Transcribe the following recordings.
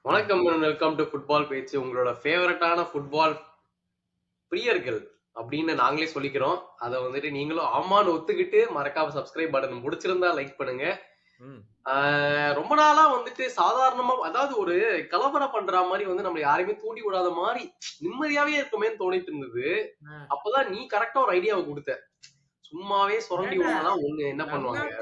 வணக்கம் welcome to football பேச்சு. உங்களோட ஃபேவரட்டான ஃபுட்பால் பிரியர்கள் அப்படின்னு நாங்களே சொல்லிக்கிறோம். அதை வந்துட்டு நீங்களும் ஆமான்னு ஒத்துக்கிட்டு மறக்காம சப்ஸ்கிரைப் பட்டன் முடிச்சிருந்தா லைக் பண்ணுங்க. ரொம்ப நாளா வந்துட்டு சாதாரணமா அதாவது ஒரு கலவரம் பண்ற மாதிரி வந்து நம்ம யாரையுமே தூண்டி விடாத மாதிரி நிம்மதியாவே இருக்குமேன்னு தோணிட்டு இருந்தது. அப்பதான் நீ கரெக்டா ஒரு ஐடியாவை கொடுத்த. சும்மாவே சுரண்டி விடணும்னா ஒண்ணு என்ன பண்ணுவாங்க,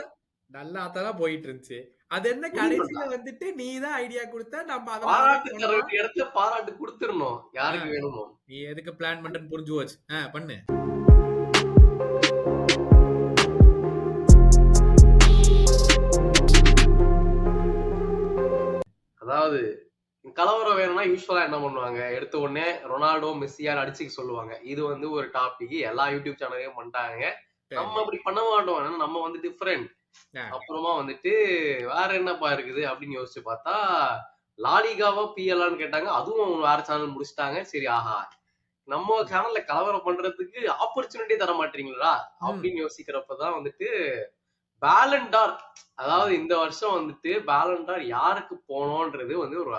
நல்லாதான் போயிட்டு இருந்துச்சு. அது என்ன கடைசியில வந்துட்டு நீ தான் ஐடியா கொடுத்த. நம்ம அதனாலதான் பாராட்டு தர பண்ணோம். வேண்டிய இடத்துல பாராட்டு கொடுத்துடணும் யாருக்கு வேணுமோ. நீ எதுக்கு பிளான் பண்றேன்னு புரிஞ்சு போச்சு. பண்ணு. அதாவது கலவரம் வேணும்னா யூஸ்வலா என்ன பண்ணுவாங்க, எடுத்த உடனே ரொனால்டோ மெஸ்ஸியான்னு அடிச்சுக்க சொல்லுவாங்க. இது வந்து ஒரு டாபிக் எல்லா யூடியூப் சேனலையும் பண்ணிட்டாங்க. நம்ம அப்படி பண்ண மாட்டோம். ஏன்னா நம்ம வந்து டிஃபரெண்ட். அப்புறமா வந்துட்டு வேற என்னப்பா இருக்குது அப்படின்னு யோசிச்சு பார்த்தா லாலிகாவா பிஎல்லான்னு கேட்டாங்க. அதுவும் வேற சேனல் முடிச்சிட்டாங்க. சரி, ஆஹா, நம்ம சேனல்ல கலவரம் பண்றதுக்கு ஆப்பர்ச்சுனிட்டி தர மாட்டீங்களா அப்படின்னு யோசிக்கிறப்பதான் வந்துட்டு பேலண்டார், அதாவது இந்த வருஷம் வந்துட்டு பேலண்டார் யாருக்கு போனோன்றது வந்து ஒரு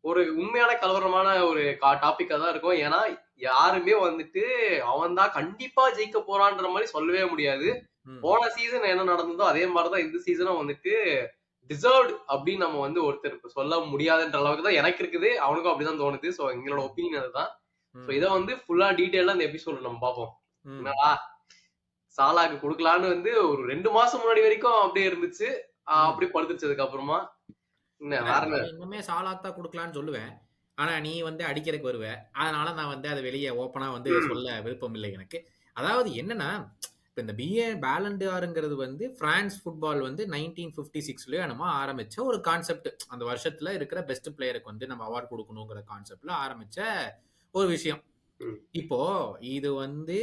ஒரு உண்மையான கலவரமான ஒரு டாபிக்கா தான் இருக்கும். ஏன்னா யாருமே வந்துட்டு அவன் தான் கண்டிப்பா ஜெயிக்க போறான்ற மாதிரி சொல்லவே முடியாது. போன சீசன் என்ன நடந்ததோ அதே மாதிரிதான் இந்த சீசனும் வந்துட்டு டிசர்வ்ட் அப்படின்னு நம்ம வந்து ஒருத்தருக்கு சொல்ல முடியாதுன்ற அளவுக்கு தான் எனக்கு இருக்குது. அவனுக்கும் அப்படிதான் தோணுது. சோ எங்களோட ஒப்பீனியன் அதுதான். சோ இதை வந்து ஃபுல்லா டீடைலா இந்த எபிசோட் நம்ம பார்ப்போம். என்னடா சாலாக்கு கொடுக்கலான்னு வந்து ஒரு 2 மாசம் முன்னாடி வரைக்கும் அப்படியே இருந்துச்சு. அப்படியே படுத்துச்சதுக்கு அப்புறமா இன்னுமே சாலாத்தா குடுக்கலான்னு சொல்லுவேன். ஆனா நீ வந்து அடிக்கிறதுக்கு வருவ. அதனால நான் வந்து அதை வெளியே ஓப்பனா வந்து சொல்ல விருப்பம் இல்லை எனக்கு. அதாவது என்னன்னா, இப்ப இந்த பேலண்டாருங்கிறது வந்து பிரான்ஸ் ஃபுட்பால் வந்து 1956லயோ என்னமோ ஆரம்பிச்ச ஒரு கான்செப்ட். அந்த வருஷத்துல இருக்கிற பெஸ்ட் பிளேயருக்கு வந்து நம்ம அவார்ட் கொடுக்கணுங்கிற கான்செப்ட்ல ஆரம்பிச்ச ஒரு விஷயம். இப்போ இது வந்து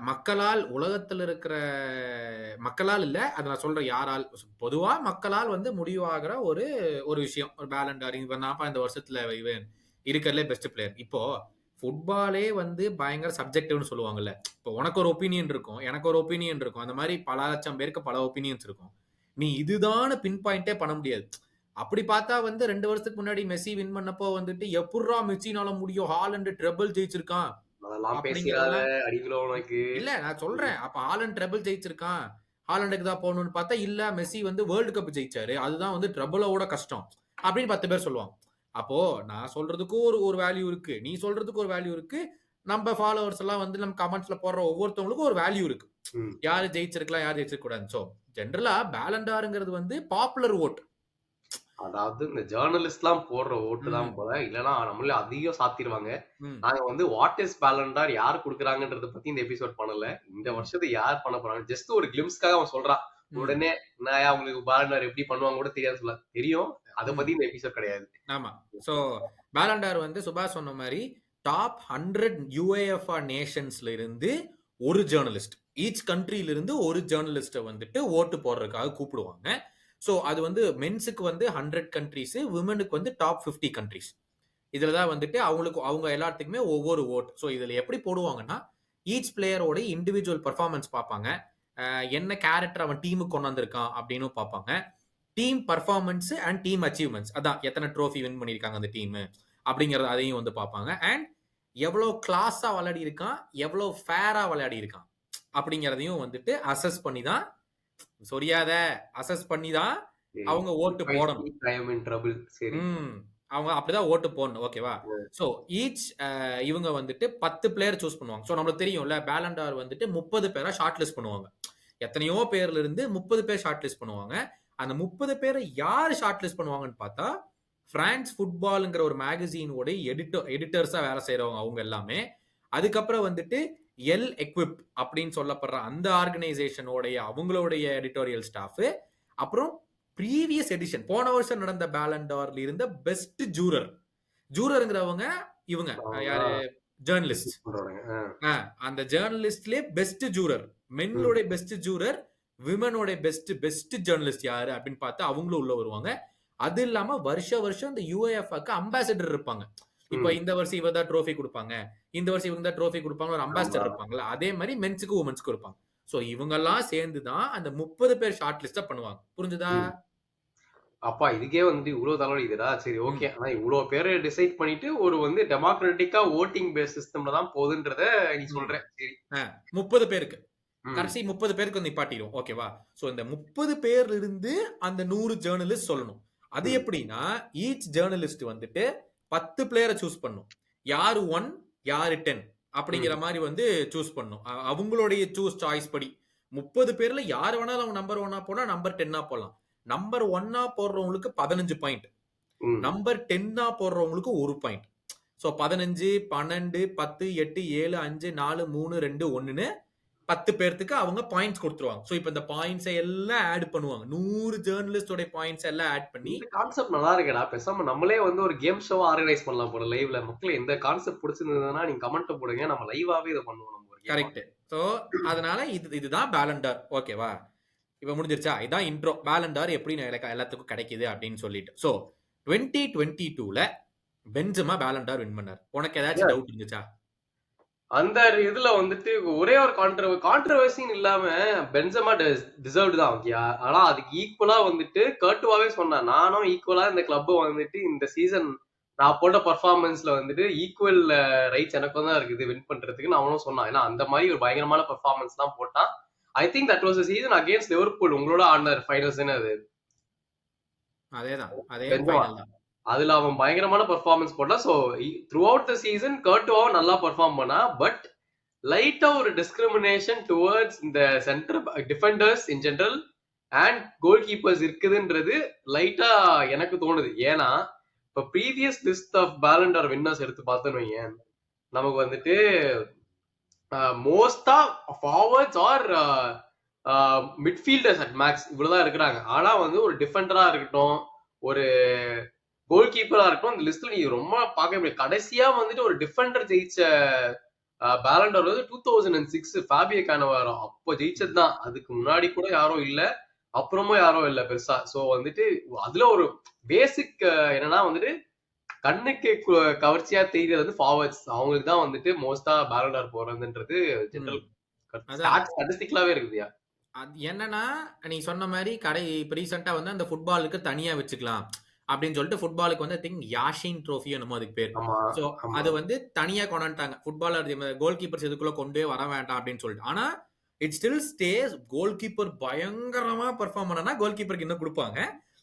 மக்களால், உலகத்தில் இருக்கிற மக்களால் இல்ல, அதை நான் சொல்றேன் யாரால், பொதுவா மக்களால் வந்து முடிவாகிற ஒரு ஒரு விஷயம். ஒரு பேலண்டார் இவன் தான்ப்பா இந்த வருஷத்துல இவன் இருக்கிறதுலே பெஸ்ட் பிளேயர். இப்போ ஃபுட்பாலே வந்து பயங்கர சப்ஜெக்டிவ்னு சொல்லுவாங்கல்ல. இப்போ உனக்கு ஒரு ஒப்பீனியன் இருக்கும், எனக்கு ஒரு ஒப்பீனியன் இருக்கும். அந்த மாதிரி பல லட்சம் பேருக்கு பல ஒப்பீனியன்ஸ் இருக்கும். நீ இதுதான் பின் பாயிண்டே பண்ண முடியாது. அப்படி பார்த்தா வந்து 2 வருஷத்துக்கு முன்னாடி மெஸ்ஸி வின் பண்ணப்போ வந்துட்டு எப்படிரா மெஸ்ஸினால முடியும், ஹாலண்ட் ட்ரிபிள் ஜெயிச்சிருக்கான் இல்ல நான் சொல்றேன். அப்ப ஹாலண்ட் ட்ரிபிள் ஜெயிச்சிருக்கான், ஹாலண்டுக்கு தான் போகணும்னு பார்த்தா இல்ல, மெஸ்ஸி வந்து வேர்ல்டு கப் ஜெயிச்சாரு, அதுதான் வந்து ட்ரிபிளோட கஷ்டம் அப்படின்னு 10 பேர் சொல்லுவாங்க. அப்போ நான் சொல்றதுக்கும் ஒரு வேல்யூ இருக்கு, நீ சொல்றதுக்கு ஒரு வேல்யூ இருக்கு, நம்ம ஃபாலோவர்ஸ் எல்லாம் வந்து நம்ம கமெண்ட்ஸ்ல போடுற ஒவ்வொருத்தவங்களுக்கும் ஒரு வேல்யூ இருக்கு. யாரு ஜெயிச்சிருக்கலாம், யாரு ஜெயிச்சிருக்க கூடாது. சோ ஜெனரலா பேலண்டாருங்கிறது வந்து பாப்புலர் ஓட். அதாவது இந்த ஜேர்னலிஸ்ட் எல்லாம் போடுற ஓட்டு தான் போல. இல்லைன்னா நம்மள அதிகம் சாத்திடுவாங்க. நாங்க வந்து வாட் இஸ் பேலண்டார் யார் குடுக்குறாங்கன்றத பத்தி இந்த எபிசோட் பண்ணல. இந்த வருஷத்தை யார் பண்ண போறாங்க ஜஸ்ட் ஒரு கிளிம்ஸ்க்காக அவன் சொல்றான். உடனே நான் அவங்களுக்கு பேலண்டார் எப்படி பண்ணுவாங்க கூட தெரியாது சொல்ல தெரியும். அதை பத்தி இந்த எபிசோட் கிடையாது. ஆமா. சோ பேலண்டார் வந்து சுபாஷ் சொன்ன மாதிரி டாப் 100 யுஏஎஃப்ஆ நேஷன்ஸ்ல இருந்து ஒரு ஜேர்னலிஸ்ட், ஈச் கண்ட்ரியில இருந்து ஒரு ஜேர்னலிஸ்ட வந்துட்டு ஓட்டு போடுறதுக்காக கூப்பிடுவாங்க. ஸோ அது வந்து மென்ஸுக்கு வந்து 100 கண்ட்ரிஸ், விமனுக்கு வந்து டாப் 50 கண்ட்ரிஸ். இதுல தான் வந்துட்டு அவங்களுக்கு அவங்க எல்லாத்துக்குமே ஒவ்வொரு ஓட். ஸோ இதுல எப்படி போடுவாங்கன்னா, ஈச் பிளேயரோட இண்டிவிஜுவல் பர்ஃபார்மன்ஸ் பார்ப்பாங்க, என்ன கேரக்டர் அவன் டீமுக்கு கொண்டு வந்திருக்கான் அப்படின்னு பார்ப்பாங்க, team performance and team achievements, அதான் எத்தனை ட்ரோஃபி வின் பண்ணியிருக்காங்க அந்த டீம் அப்படிங்கறது அதையும் வந்து பார்ப்பாங்க. அண்ட் எவ்வளோ கிளாஸா விளையாடி இருக்கான், எவ்வளோ ஃபேரா விளையாடி இருக்கான் அப்படிங்கறதையும் வந்துட்டு அசஸ் பண்ணி தான், சொரியாத அசஸ் பண்ணி தான் அவங்க ஓட்டு போடணும். அவங்க அப்படிதான் ஓட்டு போடணும். ஓகேவா? சோ ஈச் இவங்க வந்துட்டு 10 பிளேயர் சூஸ் பண்ணுவாங்க. சோ நம்மளுக்கு தெரியும்ல, பேலண்டார் வந்துட்டு 30 பேரை ஷார்ட் லிஸ்ட் பண்ணுவாங்க. எத்தனையோ பேர்ல இருந்து 30 பேர் ஷார்ட் லிஸ்ட் பண்ணுவாங்க. அந்த 30 பேரை யார் ஷார்ட் லிஸ்ட் பண்ணுவாங்கன்னு பார்த்தா, பிரான்ஸ் ஃபுட்பால்ங்கிற ஒரு மேகசீனோட எடிட்டர்ஸா வேலை செய்யறவங்க அவங்க எல்லாமே. அதுக்கப்புறம் வந்துட்டு எல் எக்விப் அப்படின்னு சொல்லப்படுற அந்த ஆர்கனைசேஷனோடைய அவங்களுடைய எடிட்டோரியல் ஸ்டாஃப், அப்புறம் ப்ரீவியஸ் எடிஷன் போன வருஷம் நடந்த பேலண்டார்ல இருந்த பெஸ்ட் ஜூரர்ங்கிறவங்க இவங்க யாரு, ஜேர்னலிஸ்ட். அந்த ஜேர்னலிஸ்ட்லயே பெஸ்ட் ஜூரர், மென்னோட பெஸ்ட் ஜூரர், விமனோட பெஸ்ட் ஜேர்னலிஸ்ட் யாரு அப்படின்னு பார்த்து அவங்களும் உள்ள வருவாங்க. அது இல்லாம வருஷம் இந்த யுஏஎஃப்க்கு அம்பாசிடர் இருப்பாங்க. இப்ப இந்த வருஷம் இவ தான் ட்ரோஃபி கொடுப்பாங்க, இந்த வருஷம் இவங்க தான் ட்ரோஃபி கொடுப்பாங்க, ஒரு அம்பாசிடர் இருப்பாங்கல்ல, அதே மாதிரி மென்ஸுக்கு உமன்ஸ்க்கு இருப்பாங்க. சோ இவங்க எல்லாம் சேர்ந்துதான் அந்த 30 பேர் ஷார்ட் லிஸ்ட பண்ணுவாங்க. புரிஞ்சுதா? அப்பா இதுக்கே வந்துட்டு இவ்வளவு தலைவலிக்குதுடா. சரி ம். ஓகே. ஆனா இவ்வளவு பேரை டிசைட் பண்ணிட்டு ஒரு வந்து டெமோக்ராட்டிக்கா ஓட்டிங் பேஸ் சிஸ்டம்ல தான் போகுதுன்றத நீ ம். சொல்ற. சரி. 30 பேருக்கு. ம். கடைசி 30 பேருக்கு நிப்பாட்டிடுவோம். ஓகேவா? சோ இந்த 30 பேர்ல இருந்து அந்த 100 ஜர்னலிஸ்ட் சொல்லணும். அது ம். எப்படின்னா, ஈச் ஜர்னலிஸ்ட் வந்துட்டு 10 பிளேயர சூஸ் பண்ணும். யாரு 1, யாரு 10 அப்படிங்கிற ம். மாரி வந்து சூஸ் பண்ணும். அவங்களுடைய சாய்ஸ் படி. 30 பேர்ல யார் வேணாலும் அவங்க நம்பர் 1 போனா, நம்பர் 10 போடலாம். நம்பர் 1 போடுறவங்களுக்கு 15 பாயிண்ட். ம். நம்பர் 10 போடுறவங்களுக்கு 1 பாயிண்ட். சோ 15, 12, 10, 8, 7, 5, 4, 3, 2, 1ன்னு 10 பேர்த்துக்கு அவங்க பாயிண்ட்ஸ் கொடுத்துருவாங்க. சோ இப்ப இந்த பாயிண்ட்ஸ் எல்லாம் ஆட் பண்ணுவாங்க. 100 ஜர்னலிஸ்டோட பாயிண்ட்ஸ் எல்லாம் ஆட் பண்ணி இந்த கான்செப்ட் நல்லா இருக்கேடா. பேசாம நம்மளே வந்து ஒரு கேம் ஷோவா ஆர்கனைஸ் பண்ணலாம் போல லைவ்ல. மக்கள் எந்த கான்செப்ட் பிடிச்சிருந்ததுன்னா நீங்க கமெண்ட் போடுங்க. நம்ம லைவாவே இதை பண்ணுவோம் நம்ம ஒரு கேமா. கரெக்ட். சோ அதனால இதுதான் பேலண்டார். ஓகேவா? இப்ப முடிஞ்சிருச்சா? இதான் இன்ட்ரோ. பேலண்டார் எப்படி எல்லாத்துக்கும் கிடைக்குது அப்படின்னு சொல்லிட்டு. சோ 2022ல பென்ஜெமா பேலண்டார் வின் பண்ணார். உனக்கு ஏதாச்சும் டவுட் இருந்துச்சா? அந்த இதுல வந்துட்டு ஒரே ஒரு கான்ட்ரவர்சின்னு இல்லாம பென்சமா டிசர்வ்டு தான் ஓகே. ஆனா அதுக்கு ஈக்குவலா வந்துட்டு கர்ட்டுவாவே சொன்னான். நானும் ஈக்குவலா இந்த கிளப் வந்துட்டு இந்த சீசன் நான் போட்ட பர்ஃபார்மன்ஸ்ல வந்துட்டு ஈக்குவல் ரைட்ஸ் எனக்கும் தான் இருக்குது வின் பண்றதுக்கு அவனும் சொன்னான். ஏன்னா அந்த மாதிரி ஒரு பயங்கரமான பர்ஃபார்மன்ஸ் தான் போட்டான். ஐ think that was season against Liverpool. உங்களோட ஆடினார் ஃபைனல்ஸ் அது அதேதான். அதே பென்சமா. ஃபைனல் தான். அதுல அவன் பயங்கரமான பர்ஃபார்மன்ஸ் போட்டான். So throughout the season கர்ட்டுவாவும் நல்லா பர்ஃபார்ம் பண்ணா. பட் லைட்டா ஒரு டிஸ்கிரிமினேஷன் டுவர்ட்ஸ் இந்த centre defenders in general and goalkeepers இருக்குதுன்றது லைட்டா எனக்கு தோணுது. ஏன்னா இப்ப previous list of Ballon d'Or winners எடுத்து பார்த்தோன்னு வையேன், நமக்கு வந்துட்டு மோஸ்டா forwards or midfielders at max இவ்வளவுதான் இருக்கிறாங்க. ஆனா வந்து ஒரு டிஃபெண்டரா இருக்கட்டும், ஒரு கோல் கீப்பரா இருக்கட்டும், இந்த லிஸ்ட்ல நீ ரொம்ப பார்க்க முடியாது. கடைசியா வந்துட்டு ஒரு டிஃபெண்டர் ஜெயிச்ச பேலண்டர் வந்து 2006 ஃபேபியோ கானவாரோ அப்போ ஜெயிச்சது தான். அதுக்கு முன்னாடி கூட யாரும் இல்ல, அப்புறமும் யாரும் இல்ல பெருசா. சோ வந்துட்டு அதுல ஒரு பேசிக் என்னன்னா வந்துட்டு கண்ணுக்கு கவர்ச்சியா தெரியுது வந்து ஃபார்வர்ட்ஸ். அவங்களுக்கு தான் வந்துட்டு மோஸ்டா பேலண்டர் போறதுன்றது ஜெனரல் ஸ்டாட்டிஸ்டிக்கலாவே இருக்குதுயா. அது என்னன்னா நீ சொன்ன மாதிரி இப்ப ரீசெண்டா வந்து அந்த ஃபுட்பாலுக்கு தனியா வச்சுக்கலாம் அப்படின்னு சொல்லிட்டு ஃபுட்பாலுக்கு வந்து திங்க் யாஷின் ட்ரோஃபி என்னமோ அதுக்கு பேர். ஆமா சோ ஆமா. அது வந்து தனியா கொண்டாண்டாங்க. ஃபுட்பாலர் கோல் கீப்பர்ஸ் இதுக்குள்ள கொண்டே வர வேண்டாம் அப்படின்னு சொல்லிட்டு. ஆனா it still stay goal keeper பயங்கரமா பெர்ஃபார்ம் பண்ணனா கோல் கீப்பருக்கு இன்னும் கொடுப்பாங்க.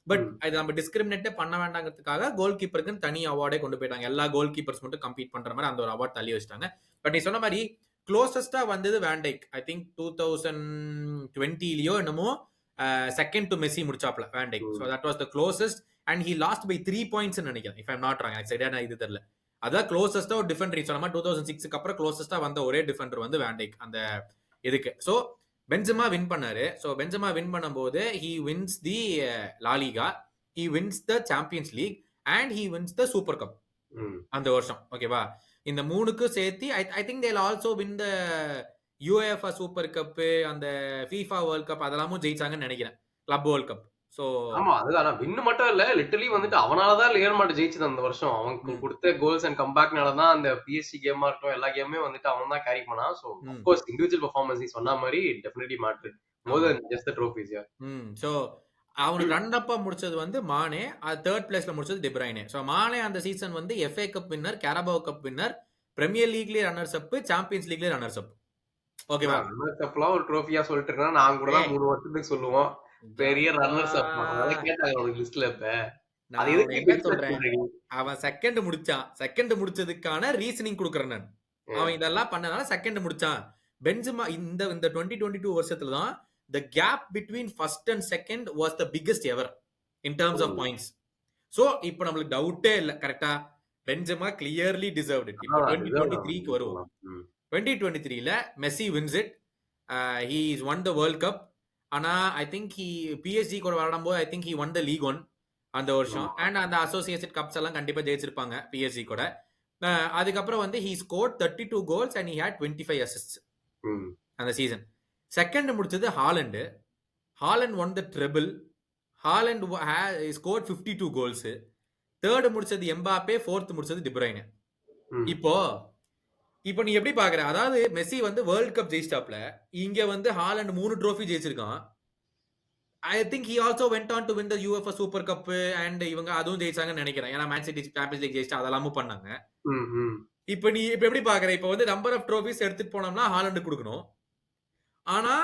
பட் இது நம்ம டிஸ்கிரிமினேட்டே பண்ண வேண்டாங்கிறதுக்காக கோல் கீப்பருக்கு தனி அவார்டே கொண்டு போயிட்டாங்க. எல்லா கோல் கீப்பர்ஸ் மட்டும் கம்பீட் பண்ற மாதிரி அந்த ஒரு அவார்ட் தள்ளி வச்சிட்டாங்க. பட் நீ சொன்ன மாதிரி க்ளோசஸ்டா வந்தது வேண்டைக். ஐ திங்க் 2020லயோ என்னமோ செகண்ட் டு மெஸ்ஸி முடிச்சாப்ல van Dijk. So that was the closest and he lost by 3 points நினைக்கிறேன். If I'm not wrong. எனக்கு சரியான இது தெரியல. அதான் க்ளோசஸ்டா ஒரு டிஃபெண்டர் சொன்ன மாதிரி 2006க்கு அப்புறம் க்ளோசஸ்டா வந்த ஒரே டிஃபெண்டர் வந்து வேண்டைக் அந்த இதுக்கு. ஸோ பென்ஜெமா வின் பண்ணாரு. ஸோ பென்ஜெமா வின் பண்ணும்போது he wins the La Liga, he wins the Champions League and he wins the super cup அந்த வருஷம். ஓகேவா? இந்த மூணுக்கும் சேர்த்து I think they'll also win the UEFA super cup, அந்த ஃபீஃபா வேர்ல்ட் கப் அதெல்லாமும் ஜெயிச்சாங்கன்னு நினைக்கிறேன். Club world cup. சோ ஆமா அதுதான் வின்னு மட்டும் இல்ல, லிட்டரலி வந்துட்டு அவனாலதான் லியர் மாட்டு ஜெயிச்சது அந்த வருஷம். அவனுக்கு கொடுத்த கோல்ஸ் அண்ட் கம்பேக்னாலதான் அந்த பிஎஸ்சி கேமா இருக்கட்டும் எல்லா கேமே வந்துட்டு அவன் தான் கேரி பண்ணான். சோ அஃப்கோர்ஸ் இண்டிவிஜுவல் பெர்ஃபார்மன்ஸ் நீ சொன்ன மாதிரி definitely matter more then just the trophies. So அவனுக்கு ரன் அப்பா முடிச்சது வந்து மானே, அது தேர்ட் பிளேஸ்ல முடிச்சது டி ப்ரைனே. சோ மானே அந்த சீசன் வந்து FA cup winner, Carabao cup winner, Premier லீக்லயே ரன்னர்ஸ் அப், சாம்பியன்ஸ் லீக்லயே ரன்னர்ஸ் அப். ஓகேவா? ரன்னர்ஸ் அப்லாம் ஒரு ட்ரோஃபியா சொல்லிட்டு இருக்கா. நாங்க கூட தான் 3 வருஷத்துக்கு சொல்லுவோம் பெரிய ரன்னர்ஸ் அப். அதெல்லாம் கேட்டாங்க உனக்கு லிஸ்ட்ல. இப்ப அது எதுக்கு என்ன சொல்றேன், அவன் செகண்ட் முடிச்சான். செகண்ட் முடிச்சதுக்கான ரீசனிங் கொடுக்குறேன் நான். அவன் இதெல்லாம் பண்ணனால செகண்ட் முடிச்சான். பென்ஜெமா இந்த 2022 வருஷத்துல தான் the gap between first and second was the biggest ever in terms of points. So இப்போ நம்மளுக்கு டவுட்டே இல்ல. கரெக்ட்டா? பென்ஜெமா clearly deserved it. இப்போ 2023க்கு வருவோம். 2023ல Messi wins it. He is won the World Cup. ஆனா ஐ திங்க் PSG கூட விளையாடும்போது I think he won the League 1 அந்த வருஷம். அண்ட் அந்த அசோசியேட்டட் கப்ஸ் எல்லாம் கண்டிப்பா ஜெயிச்சிருப்பாங்க PSG கூட. அதுக்கப்புறம் வந்து he scored 32 goals and he had 25 assists அந்த சீசன். செகண்ட் முடிச்சது Haaland. Haaland won the treble. Haaland scored 52 goals. Third முடிச்சது எம்பாப்பே, ஃபோர்த் முடிச்சது டி ப்ரைனே. இப்போ நீ எப்படி பாக்குற? அதாவது மெஸ்ஸி வந்து வேர்ல்ட் கப் ஜெயிச்சிட்டாப்ல, இங்க வந்து ஹாலண்ட் 3 ட்ரோஃபி ஜெயிச்சிருக்கான். I think he also went on to win the UEFA super cup and இவங்க அதுவும் ஜெயிச்சாங்கன்னு நினைக்கிறேன். ஏன்னா மேன் சிட்டி சாம்பியன்ஸ் லீக் ஜெயிச்சு அதெல்லாமும் பண்ணாங்க. இப்ப நீ இப்ப எப்படி பாக்குற? இப்ப வந்து நம்பர் ஆஃப் ட்ரோஃபிஸ் எடுத்துட்டு போனோம்னா ஹாலண்ட் கொடுக்கணும். ஆனா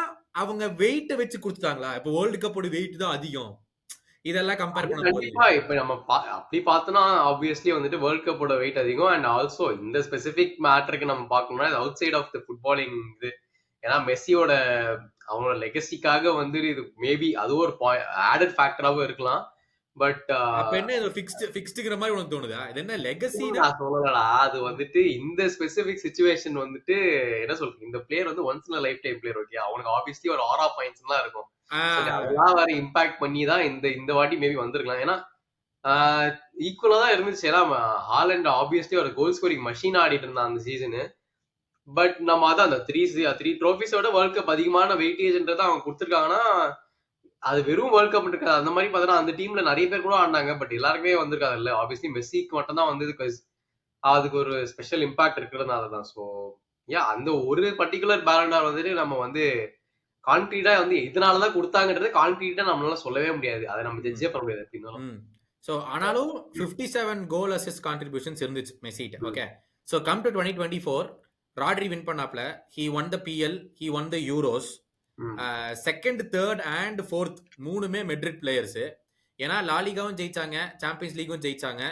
அவங்க வெயிட் வச்சு கொடுத்துட்டாங்களா? இப்ப வேர்ல்டு கப்போட வெயிட் தான் அதிகம். இதெல்லாம் கம்பேர் பண்ண கண்டிப்பா இப்ப நம்ம அப்படி பார்த்தோம்னா ஆப்வியஸ்லி வந்துட்டு வேர்ல்ட் கப்போட வெயிட் அதிகம். அண்ட் ஆல்சோ இந்த ஸ்பெசிபிக் மேட்டருக்கு நம்ம பார்க்கணும்னா outside of the footballing இது. ஏன்னா மெஸ்ஸியோட அவனோட லெகசிக்காக வந்து இது மேபி அது ஒரு ஆடட் ஃபேக்டராகவும் இருக்கலாம். பட் அப்ப என்ன இது ஃபிக்ஸ்டுங்கிற மாதிரி உனக்கு தோணுதா? இது என்ன லெகசி? நான் சொல்லலடா. அது வந்துட்டு இந்த ஸ்பெசிபிக் சிச்சுவேஷன் வந்துட்டு என்ன சொல்றது, இந்த பிளேயர் வந்து once in life time player. Okay, அவனுக்கு ஆப்வியஸ்லி ஒரு ஆரா பாயிண்ட்ஸ் எல்லாம் இருக்கும். அதெல்லாம் வேற இம்பாக்ட் பண்ணி தான் இந்த வாட்டி மேபி வந்திருக்கலாம். ஏன்னா ஈக்குவலா தான் இருந்துச்சு. ஏன்னா ஹாலண்ட் ஆப்வியஸ்லி ஒரு கோல் ஸ்கோரிங் மஷின் ஆடிட்டு இருந்தான் அந்த சீசனு. பட் நம்ம அதான் அந்த த்ரீ ட்ரோஃபிஸோட வேர்ல்ட் கப் அதிகமான வெயிட்டேஜ்ன்றதை அவங்க கொடுத்துருக்காங்கன்னா அது வெறும் வேர்ல்ட் கப் இருக்காது. அந்த மாதிரி பார்த்தோன்னா அந்த டீம்ல நிறைய பேர் கூட ஆடினாங்க. பட் எல்லாருக்குமே வந்திருக்காது இல்ல. ஆப்வியஸ்லி மெஸ்ஸிக்கு மட்டும் தான் வந்தது. அதுக்கு ஒரு ஸ்பெஷல் இம்பாக்ட் இருக்கிறதுனால தான். ஸோ அந்த ஒரு பர்டிகுலர் பேலண்டார் வந்துட்டு நம்ம வந்து கான்கிரீட்டா வந்து இதனாலதான் கொடுத்தாங்கன்றது கான்கிரீட்டா நம்மளால சொல்லவே முடியாது. அதை நம்ம ஜட்ஜே பண்ண முடியாது அப்படின்னாலும். ஸோ ஆனாலும் 57 கோல் அசிஸ்ட் கான்ட்ரிபியூஷன்ஸ் இருந்துச்சு மெஸ்ஸிட்ட. Okay, so come to 2024 Rodri win பண்ணாப்ல. He won the PL, he won the Euros. Second, third and fourth மூணுமே மெட்ரிட் பிளேயர்ஸ். ஏன்னா லாலிகாவும் ஜெயிச்சாங்க, சாம்பியன்ஸ் லீக்கும் ஜெயிச்சாங்க.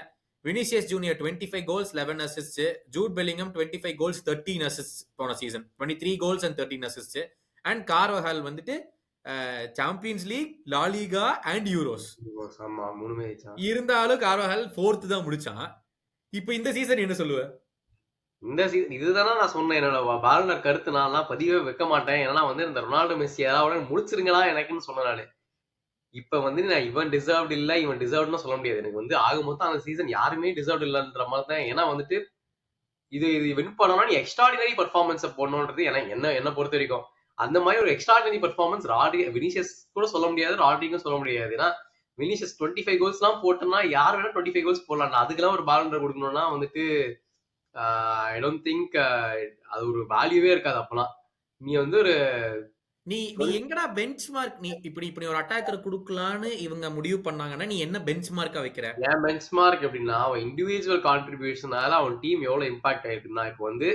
Vinicius junior 25 goals 11 assist. Jude Bellingham 25 goals 13 assist போன season. 23 goals and 13 assist. And Carvajal வந்துட்டு Champions League, La Liga and Euros இருந்தாலும் Carvajal fourth தான் முடிச்சான். இப்போ இந்த சீசன் என்ன சொல்லுவ? இந்த சீசன் இதுதானே நான் சொன்னேன். என்னோட பாலனர் கருத்து நான் பதிவே வைக்க மாட்டேன். ஏன்னா வந்து இந்த ரொனால்டோ மெஸ்ஸி ஏதாவது முடிச்சிருங்களா எனக்குன்னு சொன்ன நானு. இப்ப வந்து நான் இவன் டிசர்வ்ட் இல்ல, இவன் டிசர்வ்ட்னு சொல்ல முடியாது. எனக்கு வந்து ஆக மொத்தம் அந்த சீசன் யாருமே டிசர்வ்ட் இல்லைன்ற மாதிரி தான். ஏன்னா வந்துட்டு இது வின் பண்ணணும்னா நீ எக்ஸ்ட்ராடினரி பர்ஃபார்மன்ஸ் போடணும்ன்றது என்ன பொறுத்த வரைக்கும். அந்த மாதிரி ஒரு எக்ஸ்ட்ராடினரி பர்ஃபார்மன்ஸ் வினிஷியஸ் கூட சொல்ல முடியாது, ராட்ரிக்கும் சொல்ல முடியாது. ஏன்னா வினிஷியஸ் 25 கோல்ஸ் எல்லாம் போட்டோம்னா யார் வேணா 25 கோல்ஸ் போடலாம். அதுக்கெல்லாம் ஒரு பாலண்டர் கொடுக்கணும்னா வந்துட்டு ஐ டோன்ட் திங்க் அது ஒரு வேல்யூவே இருக்காது. அப்பெல்லாம் நீ வந்து ஒரு நீ எங்கடா பெஞ்ச் மார்க், நீ இப்படி ஒரு அட்டாக்கர் குடுக்கலாம்னு இவங்க முடிவு பண்ணாங்கன்னா நீ என்ன பெஞ்ச் மார்க்கா வைக்கிற? ஏன் பெஞ்ச் மார்க் அப்படின்னா அவன் இண்டிவிஜுவல் கான்ட்ரிபியூஷனால அவன் டீம் எவ்வளவு இம்பாக்ட் ஆயிருக்குன்னா இப்போ வந்து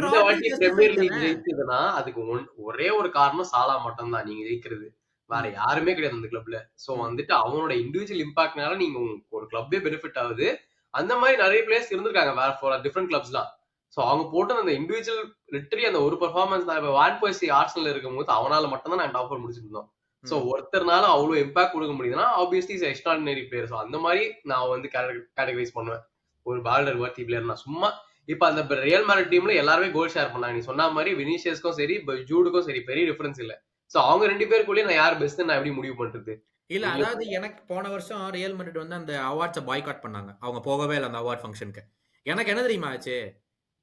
இந்த வாட்டி பிரீமியர் லீக் ஜெயிச்சதுன்னா அதுக்கு ஒரே ஒரு காரணம் சாலா மட்டும் தான். நீங்க ஜெயிக்கிறது வேற யாருமே கிடையாது அந்த கிளப்ல. சோ வந்துட்டு அவனோட இண்டிவிஜுவல் இம்பாக்ட்னால நீங்க ஒரு கிளப்பே பெனிஃபிட் ஆகுது. அந்த மாதிரி நிறைய பிளேயர்ஸ் இருந்திருக்காங்க வேற ஃபார் டிஃப்ரெண்ட் கிளப்ஸ்லாம். சோ அவங்க போட்டு அந்த இண்டிவிஜுவல் லிட்டரி அந்த ஒரு பெர்ஃபார்மன்ஸ் தான். இப்ப வான் பர்சி ஆர்சனல் இருக்கும்போது அவனால மட்டும் தான் நான் டாப் 4 முடிச்சிட்டு இருந்தோம். சோ ஒருத்தர்னால அவ்வளவு இம்பாக்ட் கொடுக்க முடியுதுன்னா obviously is extraordinary player. So அந்த மாதிரி நான் வந்து கேட்டகரைஸ் பண்ணுவேன் ஒரு பாலர் வர்த்தி பிளேயர். நான் சும்மா இப்ப அந்த ரியல் மேட்ரிட் டீம்ல எல்லாருமே கோல் ஷேர் பண்ணாங்க. நீ சொன்ன மாதிரி வினிஷியஸ்க்கும் சரி ஜூடுக்கும் சரி பெரிய டிஃபரன்ஸ் இல்ல. சோ அவங்க ரெண்டு பேருக்குள்ளேயே நான் யார் பெஸ்ட் நான் எப்படி முடிவு பண்றது? இல்ல அதாவது எனக்கு போன வருஷம் ரியல் மேட்ரிட் வந்து அந்த அவார்ட்ஸை பாய்காட் பண்ணாங்க. அவங்க போகவே இல்லை அந்த அவார்ட் ஃபங்க்ஷனுக்கு. எனக்கு என்ன தெரியுமா ஆச்சு,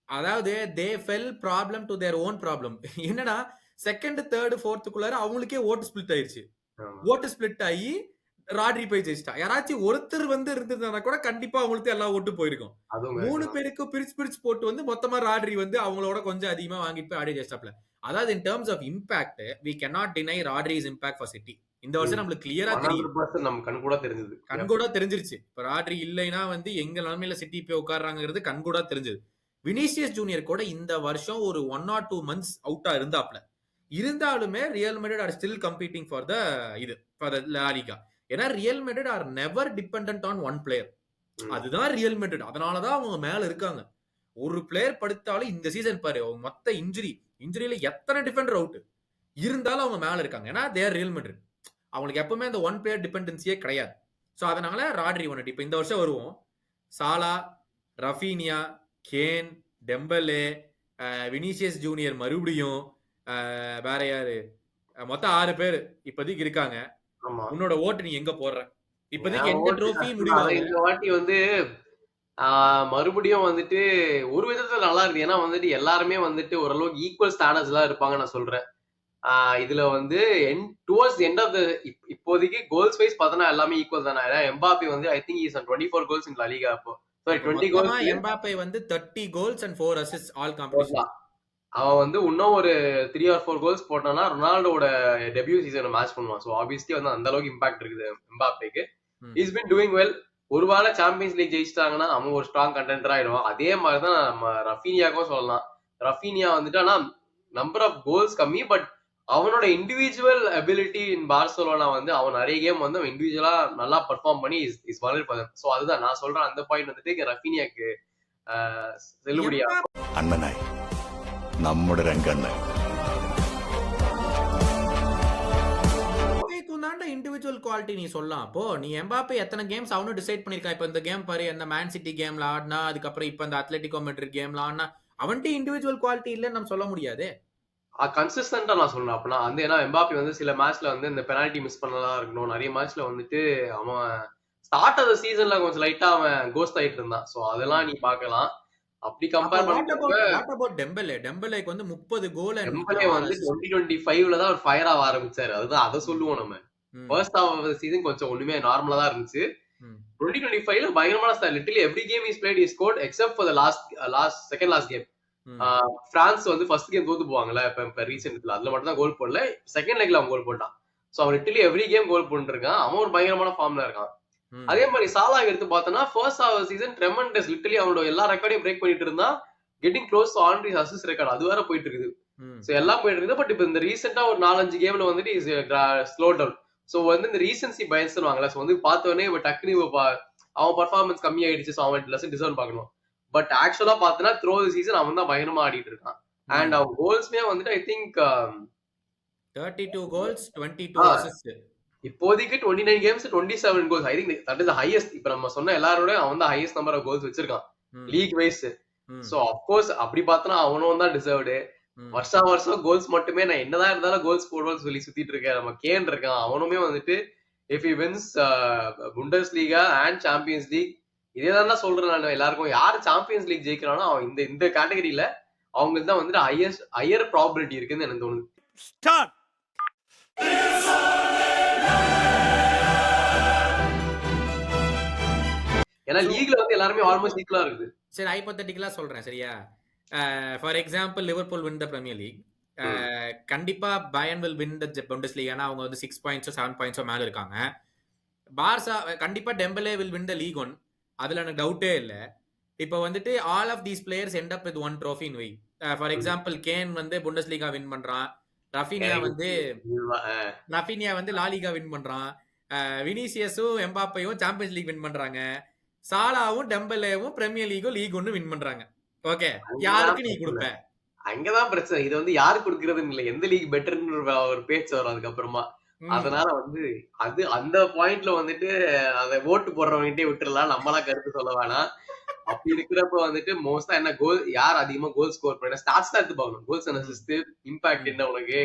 அதாவது they fell problem to their own problem. என்னன்னா செகண்ட், தேர்ட், ஃபோர்த்துக்குள்ளார அவங்களுக்கே ஓட்டு ஸ்பிளிட் ஆயிடுச்சு. ஓட்டு ஸ்பிளிட் ஆகி ராட்ரி போய் ஜெயிச்சிட்டா. யாராச்சும் ஒருத்தர் வந்து இருந்திருந்தா கூட கண்டிப்பா அவங்களுக்கு எல்லா ஓட்டு போயிருக்கும். 3 பேருக்கு பிரிச்சு போட்டு வந்து மொத்தமா ராட்ரி வந்து அவங்களோட கொஞ்சம் அதிகமா வாங்கிட்டு போய் ஆடி ஜெயிச்சாப்ல. அதாவது in terms of impact we cannot deny ராட்ரி's impact for City. இந்த வருஷம் நம்மளுக்கு கிளியரா தெரியும், நம்ம கண்கூடா தெரிஞ்சது, கண்கூடா தெரிஞ்சிருச்சு. இப்ப ராட்ரி இல்லைன்னா வந்து எங்க நிலைமையில சிட்டி போய் உட்கார்றாங்கிறது கண்கூடா தெரிஞ்சது. வினிசியஸ் ஜூனியர் கூட இந்த வருஷம் ஒரு 1 or 2 months அவுட்டா இருந்தாலுமே Real Madrid are still competing for the La Liga. ஏன்னா Real Madrid are never dependent on one player. அதுதான் ரியல் மேட்ரிட். அதனாலதான் அவங்க மேல இருக்காங்க. ஒரு பிளேயர் படுத்தாலும் இந்த சீசன் பாரு மொத்த இன்ஜுரியில எத்தனை டிஃபெண்டர் அவுட் இருந்தாலும் அவங்க மேல இருக்காங்க. ஏன்னா தேர் ரியல் மேட்ரிட். அவங்களுக்கு எப்பவுமே அந்த ஒன் பிளேயர் டிபெண்டன்சியே கிடையாது. ஸோ அதனால ராட்ரி ஒன்று. இப்போ இந்த வருஷம் வருவோம், Salah, Raphinha, Kane, Dembele, Vinicius junior, மறுபடியும் வேற யாரு, மொத்தம் 6 பேர் இப்போதைக்கு இருக்காங்க. உன்னோட ஓட்டு நீ எங்க போடுற? இப்போதைக்கு எந்த ட்ரோஃபி முடியும்? இந்த வாட்டி வந்து மறுபடியும் வந்துட்டு ஒரு விதத்துல நல்லா இருக்கு. ஏன்னா வந்துட்டு எல்லாருமே வந்துட்டு ஓரளவுக்கு ஈக்குவல் ஸ்டாண்டர்ட்ஸ் எல்லாம் இருப்பாங்க நான் சொல்றேன். இதுல வந்து டுவர்ட்ஸ் எண்ட் ஆஃப் த இப்போதைக்கு கோல்ஸ் வைஸ் பார்த்தா எல்லாமே ஈக்குவல் தானே. எம்பாப்பி வந்து I think is 24 goals in La Liga. அப்போ 20 கோல்ஸ். எம்பாப்பி வந்து 30 goals and 4 assists all competition. அவன் வந்து இன்னும் ஒரு 3 or 4 கோல்ஸ் போட்டானா ரொனால்டோட டெபியூ சீசனை மேட்ச் பண்ணுவான். ஸோ ஆப்வியஸ்லி வந்து அந்த அளவுக்கு இம்பாக்ட் இருக்குது எம்பாப்பேக்கு. Is been doing well. ஒருவேளை சாம்பியன்ஸ் லீக் ஜெயிச்சிட்டாங்கன்னா அவன் ஒரு ஸ்ட்ராங் கண்டென்டர் ஆயிடுவான். அதே மாதிரிதான் நம்ம ரஃபீனியாக்கும் சொல்லலாம். ரஃபீனியா வந்துட்டு ஆனா நம்பர் ஆஃப் கோல்ஸ் கம்மி, பட் அவனோட இண்டிவிஜுவல் அபிலிட்டி இன் பார்சலோனா வந்து அவன் நிறைய கேம் வந்து அவன் இண்டிவிஜுவலா நல்லா பெர்ஃபார்ம் பண்ணி இஸ் வளர்ப்பது. ஸோ அதுதான் நான் சொல்றேன், அந்த பாயிண்ட் வந்துட்டு ரஃபீனியாக்கு செல்லுபடியா. അണ്ണനായി നമ്മുടെ രംഗണ്ണൻ இண்டிவிஜுவல் குவாலிட்டி நீ சொல்லலாம். அப்போ நீ எம்பாப்பே எத்தனை கேம்ஸ் அவனும் டிசைட் பண்ணிருக்கான். இப்ப இந்த கேம் பாரு, இந்த மேன் சிட்டி கேம்ல ஆடினா, அதுக்கப்புறம் இப்ப இந்த அத்லெட்டிகோ மெட்ரிட் கேம்ல ஆடினா, அவன்கிட்ட இண்டிவிஜுவல் குவாலிட்டி இல்லன்னு நம்ம சொல்ல முடியாது. கன்சிஸ்டன்டா நான் சொல்றேன். அப்படின்னா வந்து ஏன்னா எம்பாப்பே வந்து சில மேட்ச்ல வந்து இந்த பெனால்டி மிஸ் பண்ணலாம் இருக்கணும். நிறைய மேட்ச்ல வந்துட்டு அவன் ஸ்டார்ட் ஆஃப் சீசன்ல கொஞ்சம் லைட்டா அவன் கோஸ்ட் ஆயிட்டு இருந்தான். சோ அதெல்லாம் நீ பாக்கலாம். அப்படி கம்பேர் பண்ணும்போது டெம்பலேக்கு வந்து 30 கோல். டெம்பலே வந்து 2025ல தான் ஒரு ஃபயர் ஆக ஆரம்பிச்சாரு. அதுதான் அதை சொல்லுவோம் நம்ம. ஃபர்ஸ்ட் ஆஃப் சீசன் கொஞ்சம் ஒண்ணுமே நார்மலா தான் இருந்துச்சு. 2025ல பயங்கரமான style. Literally every game is played is scored except for the second last game. France வந்து ஃபர்ஸ்ட் கேம் தோத்து போவாங்கல்ல இப்ப ரீசென்ட்ல, அதுல மட்டும் தான் கோல் போடல. செகண்ட் லெக்ல அவன் கோல் போட்டான். சோ அவன் லிட்டரலி எவ்ரி கேம் கோல் போட்டுருக்கான். அவன் ஒரு பயங்கரமான ஃபார்ம்ல இருக்கான். அதே மாதிரி சாலா எடுத்து பார்த்தோம்னா first of season tremendous. Literally அவனோட எல்லா ரெக்கார்டையும் பிரேக் பண்ணிட்டு இருந்தான். Getting close to Henry's assist record அது வேற போயிட்டு இருக்குது. சோ எல்லாம் போயிட்டு இருக்குது. பட் இப்ப இந்த ரீசெண்டா ஒரு 4-5 கேம்ல வந்துட்டு இஸ் ஸ்லோ டவுன். சோ வந்து இந்த ரீசன்சி பயன்ஸ் சொல்லுவாங்கல்ல. சோ வந்து பார்த்தோன்னே இப்ப டக்குனு அவன் பர்ஃபார்மன்ஸ் கம்மி ஆயிடுச்சு. சோ அவன் லெசன் டிசர்வ் பார்க்கணும். பட் ஆக்சுவலா பார்த்தனா த்ரோ தி சீசன் அவன் தான் பயங்கரமா ஆடிட்டு இருக்கான். அண்ட் அவன் கோல்ஸ்மே வந்துட்டு ஐ திங்க் 32 கோல்ஸ் 22 அசிஸ்ட். இப்போதைக்கு 29 games 27 goals. I think that is the highest. இப்ப நம்ம சொன்ன எல்லாரோட அவன் தான் ஹையஸ்ட் நம்பர் ஆஃப் கோல்ஸ் வச்சிருக்கான் league wise. So of course அப்படி பார்த்தனா அவனும் தான் டிசர்வ்டு. வருஷம் கோல்ஸ் மட்டுமே நான் என்னதான் இருந்தாலும் கோல்ஸ் போடுவோம்னு சொல்லி சுத்திட்டு இருக்கேன். நம்ம கேன் இருக்கான். அவனுமே வந்துட்டு if he wins Bundesliga and Champions League, இதே தான் சொல்றேன் நான் எல்லாருக்கும். யாரு சாம்பியன்ஸ் லீக் ஜெயிக்கிறானோ அவன் இந்த கேட்டகரியில அவங்களுக்கு தான் வந்துட்டு ஹையர் ப்ராபபிலிட்டி இருக்குன்னு எனக்கு தோணுது. ஏன்னா லீக்ல வந்து எல்லாருமே ஆல்மோஸ்ட் ஈக்குவலா இருக்குது. சரி, ஹைபோதெட்டிக்கலா சொல்றேன் சரியா. For example Liverpool win the Premier League. கண்டிப்பா பயன் வில் வின் த புண்டஸ்லீகா. ஏன்னா அவங்க வந்து 6 பாயிண்ட்ஸோ 7 பாயிண்ட்ஸோ மேல இருக்காங்க. பார்சா கண்டிப்பா Dembele will win the league one. அதுல எனக்கு டவுட்டே இல்ல. இப்போ வந்துட்டு all of these players end up with one trophy in why. For example Kane வந்து புண்டஸ்லீகா வின் பண்றான். ரஃபீனியா வந்து லாலிகா வின் பண்றான். வினிசியஸும் எம்பாப்பையும் சாம்பியன்ஸ் லீக் வின் பண்றாங்க. சாலாவும் டெம்பலேவும் பிரீமியர் லீகும் லீக் ஒன்னு வின் பண்றாங்க. ஓகே, யாருக்கு நீ கொடுப்ப? அங்கதான் பிரச்சனை. இது வந்து யாரு கொடுக்கறதுன்னு இல்ல, எந்த லீக் பெட்டர்னு ஒரு பேச்சு வரும் அதுக்கப்புறமா. அதனால வந்து அது அந்த பாயிண்ட்ல வந்துட்டு அதை ஓட்டு போடுறவங்கிட்டே விட்டுறலாம். நம்மளா கருத்து சொல்ல வேணாம். அப்படி இருக்கிறப்ப வந்துட்டு மோஸ்டா என்ன கோல் யார் அதிகமா கோல் ஸ்கோர் பண்ண ஸ்டாட்ஸ் தான் எடுத்து பார்க்கணும். கோல்ஸ் அண்ட் அசிஸ்ட், இம்பாக்ட் என்ன உனக்கு,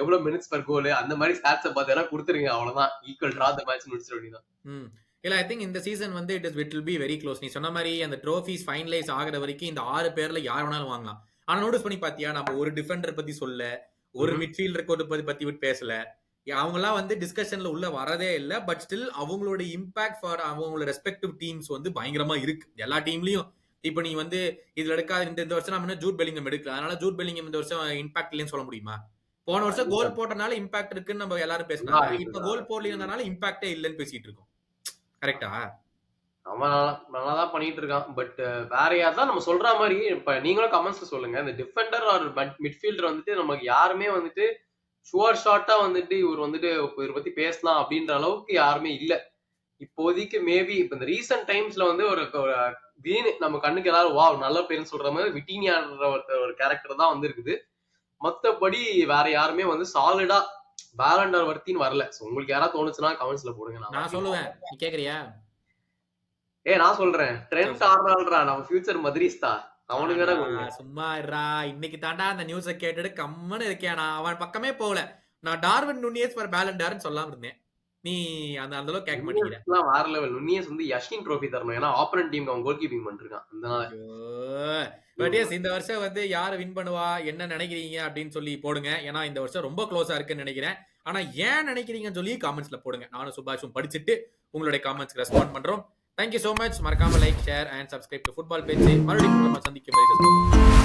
எவ்வளவு மினிட்ஸ் பர் கோல், அந்த மாதிரி ஸ்டாட்ஸை பார்த்தா கொடுத்துருங்க. அவ்வளவுதான், ஈக்குவல் டிரா தி மேட்ச் முடிச்சிட வேண்டியதான். இல்ல, ஐ திங்க் இந்த சீசன் வந்து it will be very close. நீ சொன்ன மாதிரி அந்த ட்ரோஃபிஸ் ஃபைனலைஸ் ஆகிற வரைக்கும் இந்த 6 பேர்ல யார் வேணாலும் வாங்கலாம். ஆனா நோட்டீஸ் பண்ணி பாத்தியா, நம்ம ஒரு டிஃபெண்டர் பத்தி சொல்ல, ஒரு மிட்ஃபீல்டர் பத்தி பேசல. அவங்க எல்லாம் வந்து டிஸ்கஷன்ல உள்ள வரதே இல்ல. பட் ஸ்டில் அவங்களோட இம்பாக்ட் ஃபார் அவங்களோட ரெஸ்பெக்டிவ் டீம்ஸ் வந்து பயங்கரமா இருக்கு எல்லா டீம்லயும். இப்ப நீ வந்து இதுல எடுக்காத இந்த வருஷம் நம்ம ஜூட் பெலிங்கம் எடுக்கல. அதனால ஜூட் பெலிங்கம் இந்த வருஷம் இம்பாக்ட் இல்லைன்னு சொல்ல முடியுமா? போன வருஷம் கோல் போட்டனால இம்பாக்ட் இருக்குன்னு நம்ம எல்லாரும் பேசினாங்க. இப்ப கோல் போடலனால இம்பாக்டே இல்லன்னு பேசிட்டு இருக்கோம். கரெக்டா? அவன் நல்லாதான் பண்ணிட்டு இருக்கான். பட் வேற யார்தான் நம்ம சொல்ற மாதிரி இப்ப நீங்களும் கமெண்ட்ஸ்ல சொல்லுங்க. இந்த டிஃபெண்டர் ஆர் மிட்ஃபீல்டர் வந்துட்டு நமக்கு யாருமே வந்துட்டு ஷுவர் ஷார்ட்டா வந்துட்டு இவர் வந்துட்டு இவரை பத்தி பேசலாம் அப்படின்ற அளவுக்கு யாருமே இல்ல இப்போதைக்கு. மேபி இப்ப இந்த ரீசெண்ட் டைம்ஸ்ல வந்து ஒரு நம்ம கண்ணுக்கு எல்லாரும் வா நல்ல பேருன்னு சொல்ற மாதிரி விட்டீனியான்ற ஒரு கேரக்டர் தான் வந்து இருக்குது. மத்தபடி வேற யாருமே வந்து சாலிடா பேலண்டர் வர்த்தின்னு வரல. உங்களுக்கு யாராவது தோணுச்சுன்னா கமெண்ட்ஸ்ல போடுங்க. நான் சொல்லுவேன், நீ கேக்குறியா? நான் சொல்றேன், ட்ரெண்ட் ஆர்னால்ட்ரா, நம்ம ஃபியூச்சர் மத்ரிஸ்தா. அவனுக்கு வேற சும்மா இருடா. இன்னைக்கு தாண்டா அந்த நியூஸை கேட்டுட்டு கம்மன்னு இருக்கேன். நான் அவன் பக்கமே போகல. நான் டார்வின் நுனியஸ் ஃபார் பேலண்டர்னு சொல்லாம இருந்தேன். நீ அந்த அளவுக்கு கேட்க மாட்டேங்கிற. வேற லெவல். நுனியஸ் வந்து யஷ்கின் ட்ரோஃபி தரணும். ஏன்னா ஆப்போனன்ட் டீமுக்கு அவன் கோல் கீப்பிங் பண்ணிருக்கான். பட் எஸ், இந்த வருஷம் வந்து யாரு வின் பண்ணுவா என்ன நினைக்கிறீங்க அப்படின்னு சொல்லி போடுங்க. ஏன்னா இந்த வருஷம் ரொம்ப க்ளோஸா இருக்குன்னு நினைக்கிறேன். ஆனா ஏன் நினைக்கிறீங்கன்னு சொல்லி காமெண்ட்ஸ்ல போடுங்க. நானும் சுபாஷும் படிச்சுட்டு உங்களுடைய காமெண்ட்ஸ்க்கு ரெஸ்பாண்ட் பண்றோம். Thank you so much. மறக்காம like, share and subscribe to football page. மறுபடியும் சந்திக்கும்